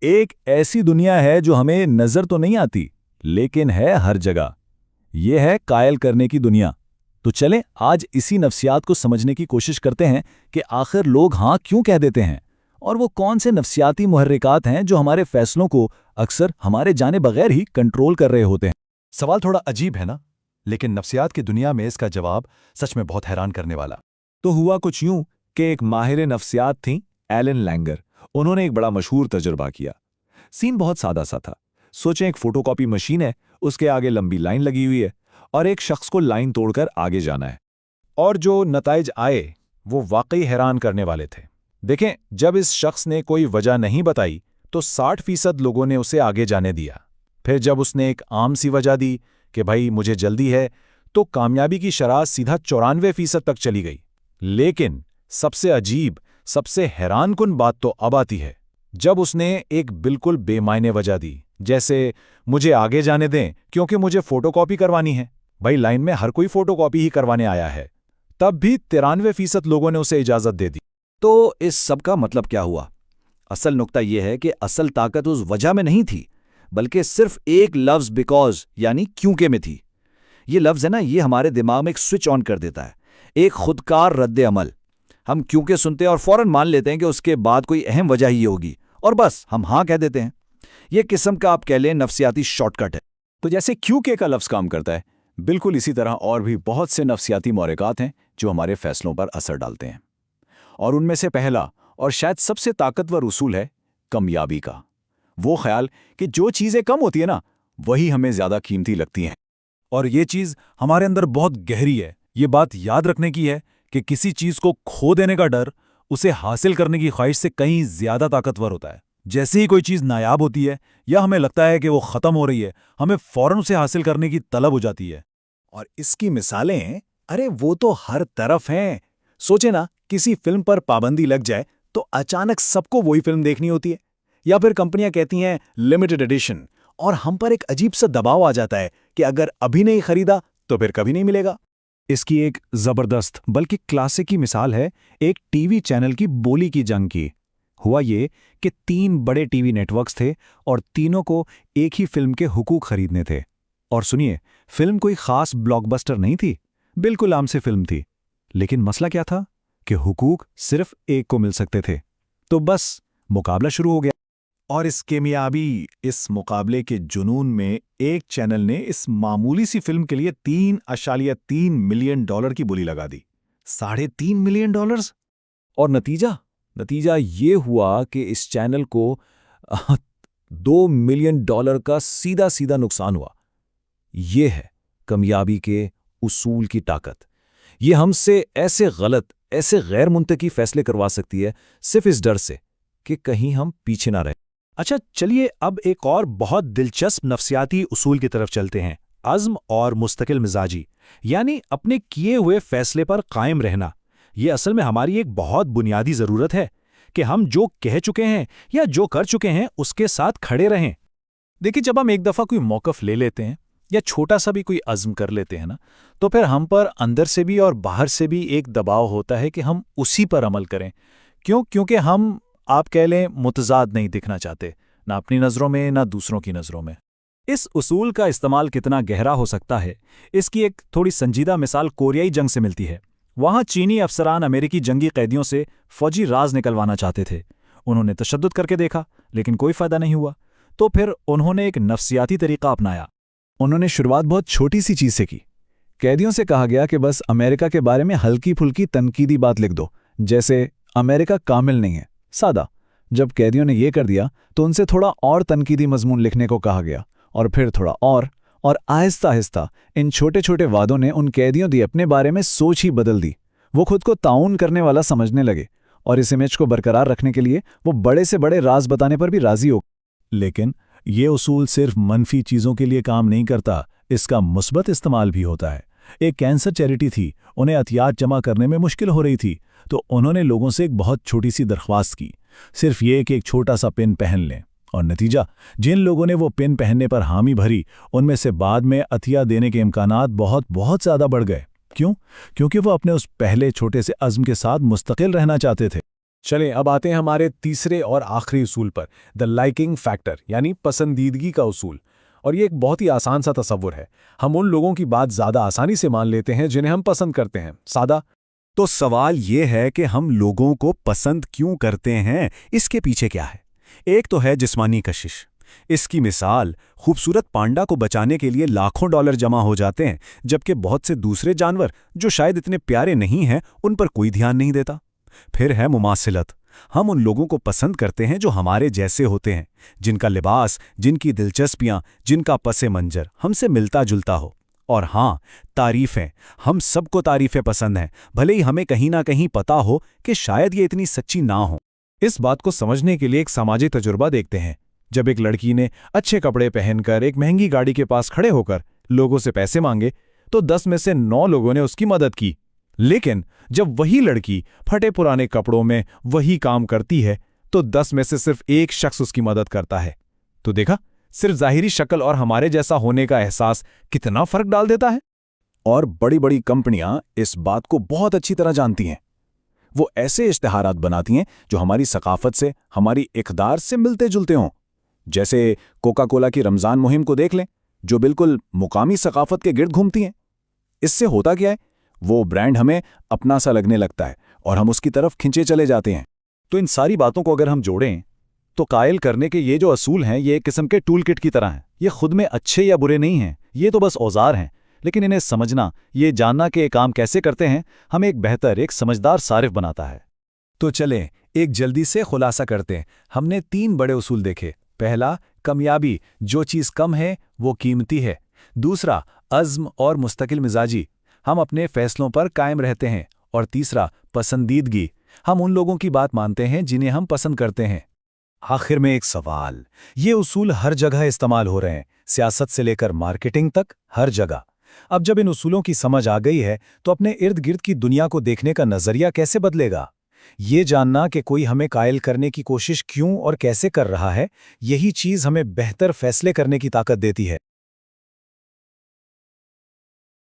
एक ऐसी दुनिया है जो हमें नजर तो नहीं आती, लेकिन है हर जगह। यह है कायल करने की दुनिया। तो चलें आज इसी नफ्सियात को समझने की कोशिश करते हैं कि आखिर लोग हाँ क्यों कह देते हैं, और वो कौन से नफ्सियाती मुहर्रिकात हैं जो हमारे फैसलों को अक्सर हमारे जाने बगैर ही कंट्रोल कर रहे होते हैं। सवाल थोड़ा अजीब है ना, लेकिन नफ्सियात की दुनिया में इसका जवाब सच में बहुत हैरान करने वाला। तो हुआ कुछ यूं कि एक माहिर नफ्सियात थी, एलन लैंगर। उन्होंने एक बड़ा मशहूर तजुर्बा किया। सीन बहुत सादा सा था। सोचें एक फोटोकॉपी मशीन है, उसके आगे लंबी लाइन लगी हुई है और एक शख्स को लाइन तोड़कर आगे जाना है। और जो नताइज आए वो वाकई हैरान करने वाले थे। देखें, जब इस शख्स ने कोई वजह नहीं बताई तो 60% लोगों ने उसे आगे जाने दिया। फिर जब उसने एक आम सी वजह दी कि भाई मुझे जल्दी है, तो कामयाबी की शरह सीधा 94% तक चली गई। लेकिन सबसे अजीब, सबसे हैरानकुन बात तो अब आती है जब उसने एक बिल्कुल बेमायने वजह दी, जैसे मुझे आगे जाने दें क्योंकि मुझे फोटोकॉपी करवानी है। भाई लाइन में हर कोई फोटोकॉपी ही करवाने आया है। तब भी 93% लोगों ने उसे इजाजत दे दी। तो इस सब का मतलब क्या हुआ? असल नुक्ता यह है कि असल ताकत उस वजह में नहीं थी, बल्कि सिर्फ एक लफ्ज बिकॉज यानी क्योंकि में थी। ये लफ्ज है ना, ये हमारे दिमाग में एक स्विच ऑन कर देता है, एक खुदकार रद्द अमल। हम क्योंकि सुनते हैं और फौरन मान लेते हैं कि उसके बाद कोई अहम वजह ही होगी, और बस हम हाँ कह देते हैं। यह किस्म का आप कह लें नफ्सियाती शॉर्टकट है। तो जैसे क्योंकि का लफ्ज काम करता है, बिल्कुल इसी तरह और भी बहुत से नफ्सियाती मोहर्रिकात हैं जो हमारे फैसलों पर असर डालते हैं। और उनमें से पहला और शायद सबसे ताकतवर उसूल है कामयाबी का। वो ख्याल कि जो चीज़ें कम होती है ना, वही हमें ज़्यादा कीमती लगती हैं। और ये चीज़ हमारे अंदर बहुत गहरी है। ये बात याद रखने की है कि किसी चीज़ को खो देने का डर उसे हासिल करने की ख्वाहिश से कहीं ज़्यादा ताकतवर होता है। जैसे ही कोई चीज़ नायाब होती है या हमें लगता है कि वो ख़त्म हो रही है, हमें फ़ौरन उसे हासिल करने की तलब हो जाती है। और इसकी मिसालें, अरे वो तो हर तरफ हैं। सोचे ना, किसी फिल्म पर पाबंदी लग जाए तो अचानक सबको वही फिल्म देखनी होती है, या फिर कंपनियां कहती हैं लिमिटेड एडिशन, और हम पर एक अजीब सा दबाव आ जाता है कि अगर अभी नहीं खरीदा तो फिर कभी नहीं मिलेगा। इसकी एक जबरदस्त बल्कि क्लासिक की मिसाल है एक टीवी चैनल की बोली की जंग की। हुआ ये कि 3 बड़े टीवी नेटवर्क्स थे और तीनों को एक ही फिल्म के हुकूक खरीदने थे। और सुनिए, फिल्म कोई खास ब्लॉकबस्टर नहीं थी, बिल्कुल आम सी फिल्म थी। लेकिन मसला क्या था कि हुकूक सिर्फ एक को मिल सकते थे। तो बस मुकाबला शुरू हो गया। और इस कामयाबी, इस मुकाबले के जुनून में एक चैनल ने इस मामूली सी फिल्म के लिए $3.3 मिलियन की बोली लगा दी। $3.5 मिलियन। और नतीजा ये हुआ कि इस चैनल को $2 मिलियन का सीधा सीधा नुकसान हुआ। ये है कामयाबी के उसूल की ताकत। ये हमसे ऐसे गलत, ऐसे गैर मुंतकी फैसले करवा सकती है सिर्फ इस डर से कि कहीं हम पीछे ना रहें। अच्छा, चलिए अब एक और बहुत दिलचस्प नफ्सियाती उसूल की तरफ चलते हैं, अज़्म और मुस्तकिल मिजाजी, यानी अपने किए हुए फैसले पर कायम रहना। ये असल में हमारी एक बहुत बुनियादी ज़रूरत है कि हम जो कह चुके हैं या जो कर चुके हैं उसके साथ खड़े रहें। देखिए, जब हम एक दफ़ा कोई मौक़िफ़ ले लेते हैं या छोटा सा भी कोई अज़्म कर लेते हैं ना, तो फिर हम पर अंदर से भी और बाहर से भी एक दबाव होता है कि हम उसी पर अमल करें। क्योंकि हम, आप कह लें, मुतज़ाद नहीं दिखना चाहते, ना अपनी नज़रों में ना दूसरों की नज़रों में। इस उसूल का इस्तेमाल कितना गहरा हो सकता है, इसकी एक थोड़ी संजीदा मिसाल कोरियाई जंग से मिलती है। वहाँ चीनी अफसरान अमेरिकी जंगी कैदियों से फौजी राज निकलवाना चाहते थे। उन्होंने तशद्दुद करके देखा, लेकिन कोई फ़ायदा नहीं हुआ। तो फिर उन्होंने एक नफ्सियाती तरीका अपनाया। उन्होंने शुरुआत बहुत छोटी सी चीज़ से की। कैदियों से कहा गया कि बस अमेरिका के बारे में हल्की फुल्की तनकीदी बात लिख दो, जैसे अमेरिका कामिल नहीं है, सादा। जब कैदियों ने ये कर दिया तो उनसे थोड़ा और तनकीदी मजमून लिखने को कहा गया, और फिर थोड़ा और आहिस्ता आहिस्ता इन छोटे छोटे वादों ने उन कैदियों की अपने बारे में सोच ही बदल दी। वो खुद को ताउन करने वाला समझने लगे, और इस इमेज को बरकरार रखने के लिए वो बड़े से बड़े राज बताने पर भी राजी हो। लेकिन ये उसूल सिर्फ मनफी चीज़ों के लिए काम नहीं करता, इसका मुस्बत इस्तेमाल भी होता है। एक कैंसर चैरिटी थी, उन्हें अतियात जमा करने में मुश्किल हो रही थी, तो उन्होंने लोगों से एक बहुत छोटी सी दरख्वास्त की, सिर्फ ये कि एक छोटा सा पिन पहन लें। और नतीजा, जिन लोगों ने वो पिन पहनने पर हामी भरी, उनमें से बाद में अतिया देने के इम्कानात बहुत बहुत ज़्यादा बढ़ गए। क्यों? क्योंकि वो अपने उस पहले छोटे से अज़्म के साथ मुस्तकिल रहना चाहते थे। चलें अब आते हैं हमारे तीसरे और आखिरी उसूल पर, द लाइकिंग फैक्टर यानी पसंदीदगी का उसूल। और ये एक बहुत ही आसान सा तसव्वुर है। हम उन लोगों की बात ज़्यादा आसानी से मान लेते हैं जिन्हें हम पसंद करते हैं। सादा। तो सवाल ये है कि हम लोगों को पसंद क्यों करते हैं, इसके पीछे क्या है? एक तो है जिस्मानी कशिश। इसकी मिसाल, खूबसूरत पांडा को बचाने के लिए लाखों डॉलर जमा हो जाते हैं, जबकि बहुत से दूसरे जानवर जो शायद इतने प्यारे नहीं हैं उन पर कोई ध्यान नहीं देता। फिर है मुमासिलत। हम उन लोगों को पसंद करते हैं जो हमारे जैसे होते हैं, जिनका लिबास, जिनकी दिलचस्पियां, जिनका पसे मंजर हमसे मिलता जुलता हो। और हाँ, तारीफें। हम सबको तारीफें पसंद हैं, भले ही हमें कहीं ना कहीं पता हो कि शायद ये इतनी सच्ची ना हो। इस बात को समझने के लिए एक सामाजिक तजुर्बा देखते हैं। जब एक लड़की ने अच्छे कपड़े पहनकर एक महंगी गाड़ी के पास खड़े होकर लोगों से पैसे मांगे, तो 10 में से 9 लोगों ने उसकी मदद की। लेकिन जब वही लड़की फटे पुराने कपड़ों में वही काम करती है, तो 10 में से सिर्फ एक शख्स उसकी मदद करता है। तो देखा, सिर्फ ज़ाहिरी शक्ल और हमारे जैसा होने का एहसास कितना फर्क डाल देता है। और बड़ी बड़ी कंपनियां इस बात को बहुत अच्छी तरह जानती हैं। वो ऐसे इश्तिहारात बनाती हैं जो हमारी सकाफत से, हमारी इक़दार से मिलते जुलते हों। जैसे कोका कोला की रमज़ान मुहिम को देख लें, जो बिल्कुल मुकामी सकाफत के गिर्द घूमती हैं। इससे होता क्या है, वो ब्रांड हमें अपना सा लगने लगता है और हम उसकी तरफ खिंचे चले जाते हैं। तो इन सारी बातों को अगर हम जोड़ें तो कायल करने के ये जो असूल हैं ये एक किस्म के टूल किट की तरह हैं। ये खुद में अच्छे या बुरे नहीं हैं, ये तो बस औजार हैं। लेकिन इन्हें समझना, ये जानना कि ये काम कैसे करते हैं, हमें एक बेहतर, एक समझदार सारिफ बनाता है। तो चलें एक जल्दी से खुलासा करते हैं। हमने 3 बड़े उसूल देखे। पहला, कामयाबी, जो चीज़ कम है वो कीमती है। दूसरा, अज़्म और मुस्तकिल मिजाजी, हम अपने फैसलों पर कायम रहते हैं। और तीसरा, पसंदीदगी, हम उन लोगों की बात मानते हैं जिन्हें हम पसंद करते हैं। आखिर में एक सवाल, ये उसूल हर जगह इस्तेमाल हो रहे हैं, सियासत से लेकर मार्केटिंग तक, हर जगह। अब जब इन उसूलों की समझ आ गई है, तो अपने इर्द गिर्द की दुनिया को देखने का नजरिया कैसे बदलेगा? ये जानना कि कोई हमें कायल करने की कोशिश क्यों और कैसे कर रहा है, यही चीज़ हमें बेहतर फैसले करने की ताकत देती है।